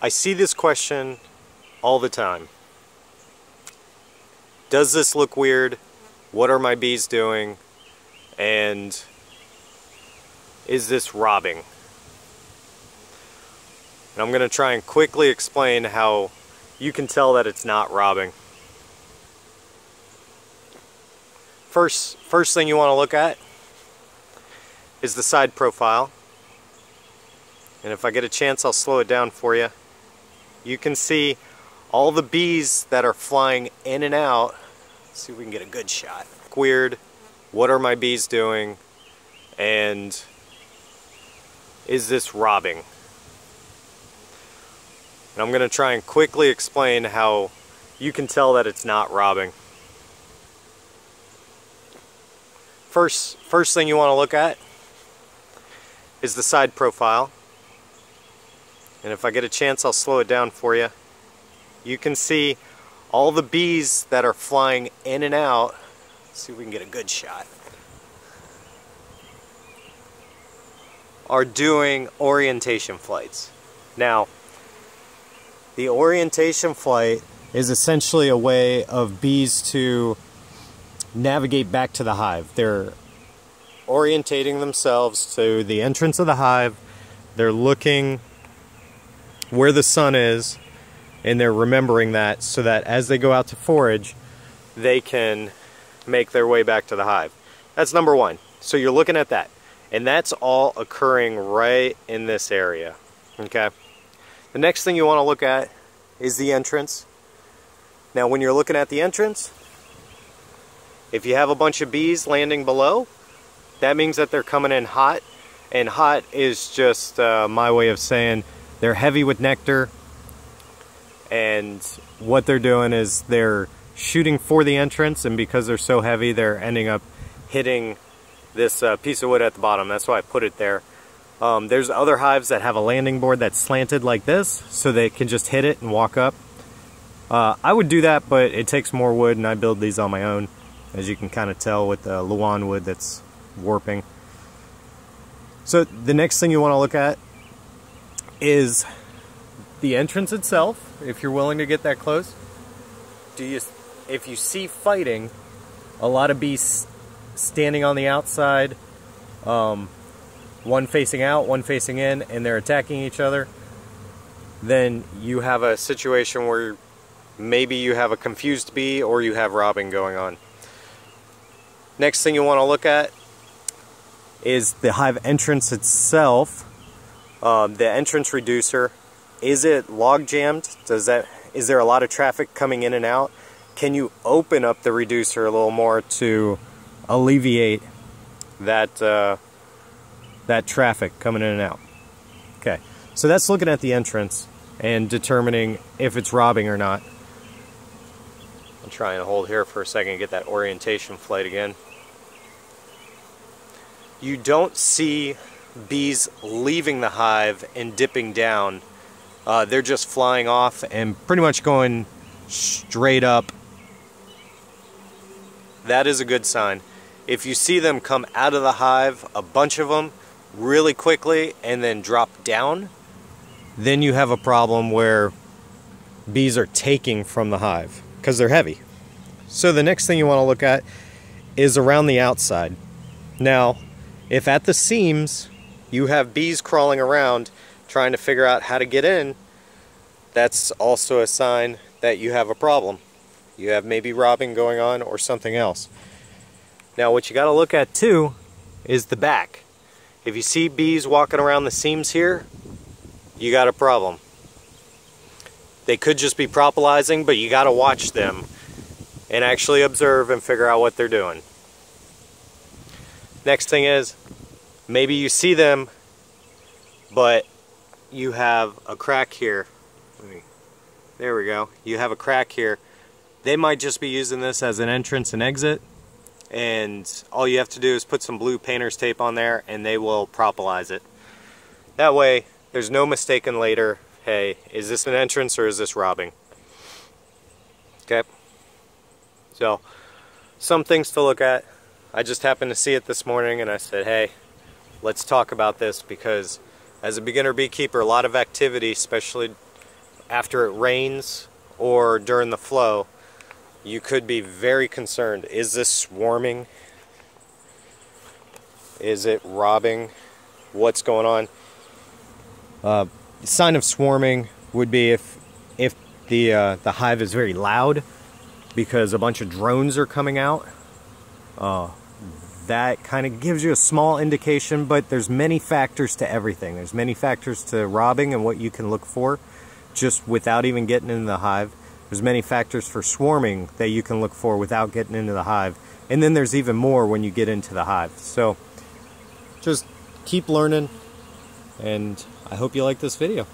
I see this question all the time. Does this look weird? What are my bees doing? And is this robbing? And I'm going to try and quickly explain how you can tell that it's not robbing. First thing you want to look at is the side profile. And if I get a chance, I'll slow it down for you. You can see all the bees that are flying in and out. Let's see if we can get a good shot. Weird. What are my bees doing? And is this robbing? And I'm going to try and quickly explain how you can tell that it's not robbing. First thing you want to look at is the side profile. And if I get a chance, I'll slow it down for you. You can see all the bees that are flying in and out. Let's see if we can get a good shot. Are doing orientation flights. Now, the orientation flight is essentially a way of bees to navigate back to the hive. They're orientating themselves to the entrance of the hive. They're looking where the sun is, and they're remembering that so that as they go out to forage, they can make their way back to the hive. That's number one. So you're looking at that. And that's all occurring right in this area. Okay? The next thing you want to look at is the entrance. Now when you're looking at the entrance, if you have a bunch of bees landing below, that means that they're coming in hot. And hot is just my way of saying they're heavy with nectar. And what they're doing is they're shooting for the entrance, and because they're so heavy, they're ending up hitting this piece of wood at the bottom. That's why I put it there. There's other hives that have a landing board that's slanted like this, so they can just hit it and walk up. I would do that, but it takes more wood, and I build these on my own, as you can kind of tell with the Luan wood that's warping. So the next thing you want to look at is the entrance itself, if you're willing to get that close. If you see fighting, a lot of bees standing on the outside, one facing out, one facing in, and they're attacking each other, then you have a situation where maybe you have a confused bee or you have robbing going on. Next thing you want to look at is the hive entrance itself. The entrance reducer. Is it log jammed? Is there a lot of traffic coming in and out? Can you open up the reducer a little more to alleviate that that traffic coming in and out? Okay, so that's looking at the entrance and determining if it's robbing or not. I'll try and hold here for a second and get that orientation flight again. You don't see bees leaving the hive and dipping down. They're just flying off and pretty much going straight up. That is a good sign. If you see them come out of the hive, a bunch of them, really quickly and then drop down, then you have a problem where bees are taking from the hive because they're heavy. So the next thing you want to look at is around the outside. Now, if at the seams you have bees crawling around trying to figure out how to get in, that's also a sign that you have a problem. You have maybe robbing going on or something else. Now what you got to look at too is the back. If you see bees walking around the seams here, you got a problem. They could just be propolising, but you got to watch them and actually observe and figure out what they're doing. Next thing is, maybe you see them, but you have a crack here. There we go. You have a crack here. They might just be using this as an entrance and exit, and all you have to do is put some blue painter's tape on there and they will propolize it. That way there's no mistaking later, hey, is this an entrance or is this robbing? Okay, so some things to look at. I just happened to see it this morning and I said, hey, let's talk about this, because as a beginner beekeeper, a lot of activity, especially after it rains or during the flow, you could be very concerned. Is this swarming? Is it robbing? What's going on? The sign of swarming would be if the hive is very loud because a bunch of drones are coming out. That kind of gives you a small indication, but there's many factors to everything. There's many factors to robbing and what you can look for just without even getting into the hive. There's many factors for swarming that you can look for without getting into the hive. And then there's even more when you get into the hive. So just keep learning, and I hope you like this video.